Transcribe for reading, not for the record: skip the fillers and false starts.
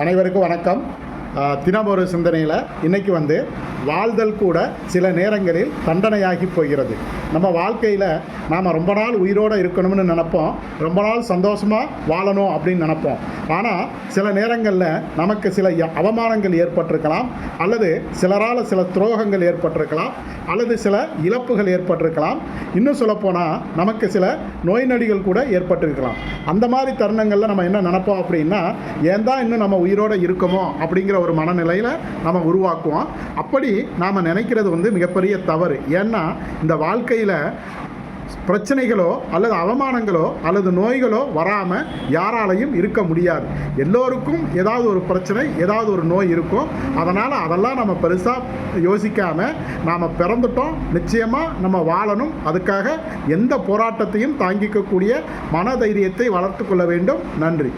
அனைவருக்கும் வணக்கம். தினம் ஒரு சிந்தனையில் இன்றைக்கி வாழ்தல் கூட சில நேரங்களில் தண்டனையாகி போகிறது. நம்ம வாழ்க்கையில் நாம் ரொம்ப நாள் உயிரோடு இருக்கணும்னு நினைப்போம், ரொம்ப நாள் சந்தோஷமாக வாழணும் அப்படின்னு நினைப்போம். ஆனால் சில நேரங்களில் நமக்கு சில அவமானங்கள் ஏற்பட்டிருக்கலாம், அல்லது சிலரால் சில துரோகங்கள் ஏற்பட்டிருக்கலாம், அல்லது சில இழப்புகள் ஏற்பட்டிருக்கலாம். இன்னும் சொல்லப்போனால் நமக்கு சில நோய் நொடிகள் கூட ஏற்பட்டிருக்கலாம். அந்த மாதிரி தருணங்களில் நம்ம என்ன நினைப்போம் அப்படின்னா, ஏன் தான் இன்னும் நம்ம உயிரோடு இருக்கோமோ அப்படிங்கிற ஒரு மனநிலையில் நம்ம உருவாக்குவோம். அப்படி நாம் நினைக்கிறது மிகப்பெரிய தவறு. ஏன்னா இந்த வாழ்க்கையில் பிரச்சனைகளோ அல்லது அவமானங்களோ அல்லது நோய்களோ வராமல் யாராலையும் இருக்க முடியாது. எல்லோருக்கும் ஏதாவது ஒரு பிரச்சனை, ஏதாவது ஒரு நோய் இருக்கும். அதனால் அதெல்லாம் நம்ம பெருசாக யோசிக்காமல் நாம் பிறந்துட்டோம், நிச்சயமாக நம்ம வாழணும். அதுக்காக எந்த போராட்டத்தையும் தாங்கிக்கக்கூடிய மனதைரியத்தை வளர்த்து கொள்ள வேண்டும். நன்றி.